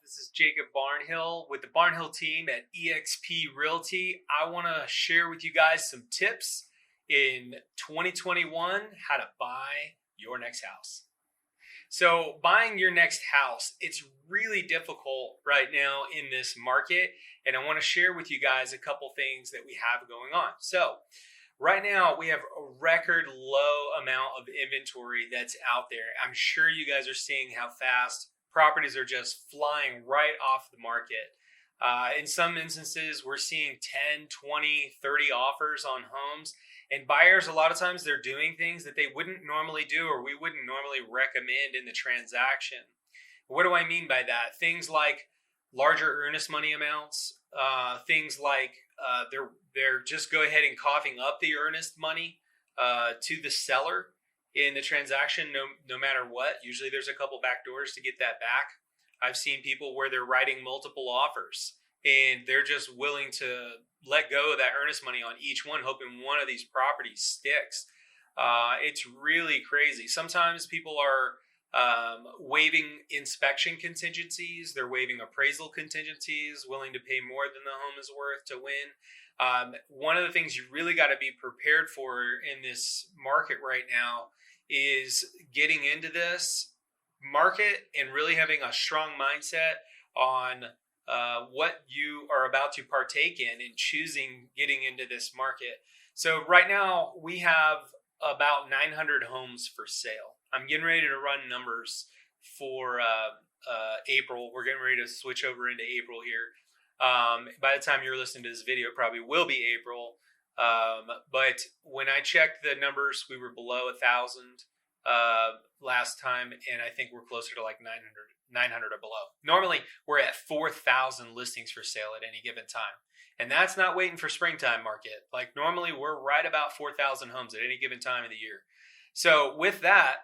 This is Jacob Barnhill with the Barnhill team at EXP Realty. I want to share with you guys some tips in 2021 how to buy your next house. So, buying your next house, it's really difficult right now in this market, and I want to share with you guys a couple things that we have going on. So, right now, we have a record low amount of inventory that's out there. I'm sure you guys are seeing how fast properties are just flying right off the market. In some instances, we're seeing 10, 20, 30 offers on homes. And buyers, a lot of times, they're doing things that they wouldn't normally do or we wouldn't normally recommend in the transaction. What do I mean by that? Things like larger earnest money amounts, things like they're just go ahead and coughing up the earnest money to the seller in the transaction, no matter what. Usually there's a couple back doors to get that back. I've seen people where they're writing multiple offers and they're just willing to let go of that earnest money on each one, hoping one of these properties sticks. It's really crazy. Sometimes people are waiving inspection contingencies. They're waiving appraisal contingencies, willing to pay more than the home is worth to win. One of the things you really got to be prepared for in this market right now is getting into this market and really having a strong mindset on what you are about to partake in and choosing getting into this market. So right now we have about 900 homes for sale. I'm getting ready to run numbers for April. We're getting ready to switch over into April here. By the time you're listening to this video, it probably will be April. But when I checked the numbers, we were below 1,000 last time, and I think we're closer to like 900 or below. Normally, we're at 4,000 listings for sale at any given time. And that's not waiting for springtime market. Like normally, we're right about 4,000 homes at any given time of the year. So with that,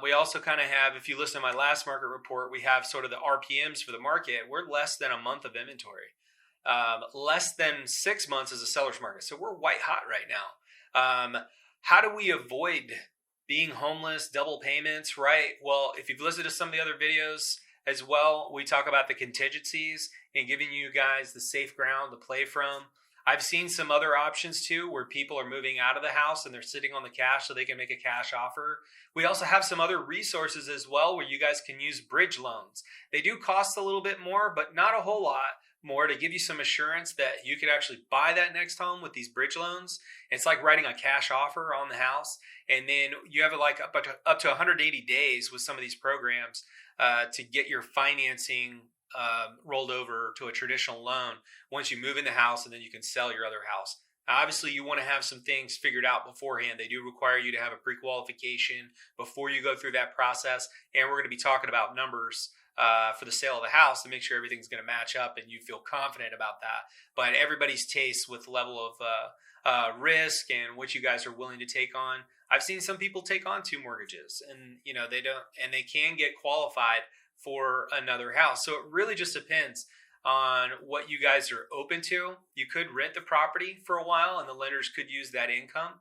we also kind of have, if you listen to my last market report, we have sort of the RPMs for the market. We're less than a month of inventory. Less than 6 months is a seller's market. So we're white hot right now. How do we avoid being homeless, double payments, right? Well, if you've listened to some of the other videos as well, we talk about the contingencies and giving you guys the safe ground to play from. I've seen some other options too where people are moving out of the house and they're sitting on the cash so they can make a cash offer. We also have some other resources as well where you guys can use bridge loans. They do cost a little bit more, but not a whole lot more, to give you some assurance that you could actually buy that next home with these bridge loans. It's like writing a cash offer on the house. And then you have like up to 180 days with some of these programs to get your financing rolled over to a traditional loan once you move in the house, and then you can sell your other house. Now, obviously, you want to have some things figured out beforehand. They do require you to have a pre-qualification before you go through that process. And we're going to be talking about numbers for the sale of the house to make sure everything's going to match up and you feel confident about that. But everybody's taste with level of risk and what you guys are willing to take on. I've seen some people take on 2 mortgages, and they can get qualified for another house. So it really just depends on what you guys are open to. You could rent the property for a while and the lenders could use that income.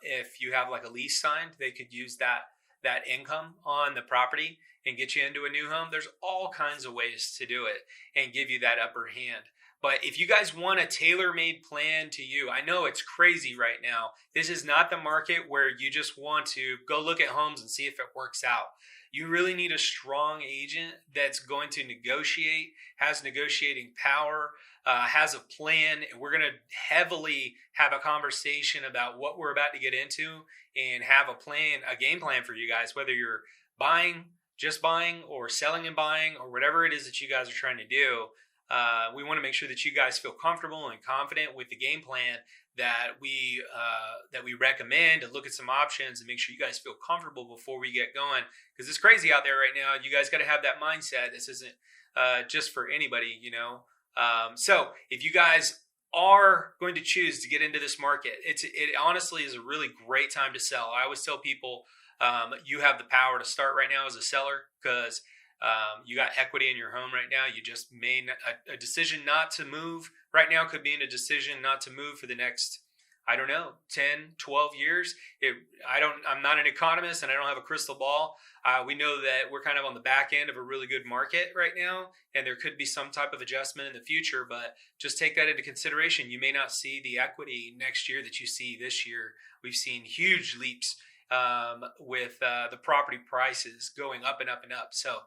If you have like a lease signed, they could use that income on the property and get you into a new home. There's all kinds of ways to do it and give you that upper hand. But if you guys want a tailor-made plan to you, I know it's crazy right now. This is not the market where you just want to go look at homes and see if it works out. You really need a strong agent that's going to negotiate, has negotiating power, has a plan. We're going to heavily have a conversation about what we're about to get into and have a game plan for you guys, whether you're just buying or selling and buying or whatever it is that you guys are trying to do. We want to make sure that you guys feel comfortable and confident with the game plan that we recommend, and look at some options and make sure you guys feel comfortable before we get going, because it's crazy out there right now. You guys got to have that mindset. This isn't just for anybody, So if you guys are going to choose to get into this market, it honestly is a really great time to sell. I always tell people you have the power to start right now as a seller, because you got equity in your home right now. You just made a decision not to move right now. Could be in a decision not to move for the next, I don't know, 10, 12 years. I'm not an economist and I don't have a crystal ball. We know that we're kind of on the back end of a really good market right now, and there could be some type of adjustment in the future, but just take that into consideration. You may not see the equity next year that you see this year. We've seen huge leaps with the property prices going up and up and up. So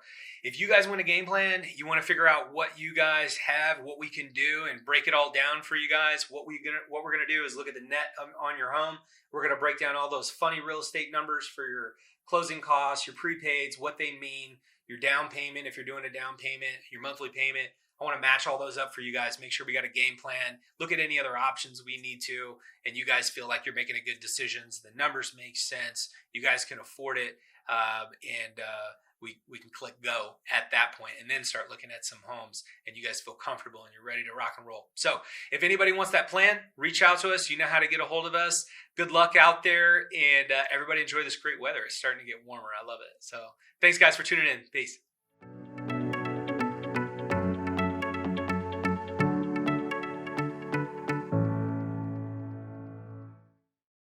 if you guys want a game plan, you want to figure out what you guys have, what we can do, and break it all down for you guys. What we're gonna do is look at the net on your home. We're gonna break down all those funny real estate numbers for your closing costs, your prepaids, what they mean, your down payment if you're doing a down payment, your monthly payment. I want to match all those up for you guys. Make sure we got a game plan. Look at any other options we need to, and you guys feel like you're making a good decisions. The numbers make sense. You guys can afford it, and we can click go at that point, and then start looking at some homes, and you guys feel comfortable and you're ready to rock and roll. So if anybody wants that plan, reach out to us. You know how to get a hold of us. Good luck out there, and everybody enjoy this great weather. It's starting to get warmer. I love it. So thanks, guys, for tuning in. Peace.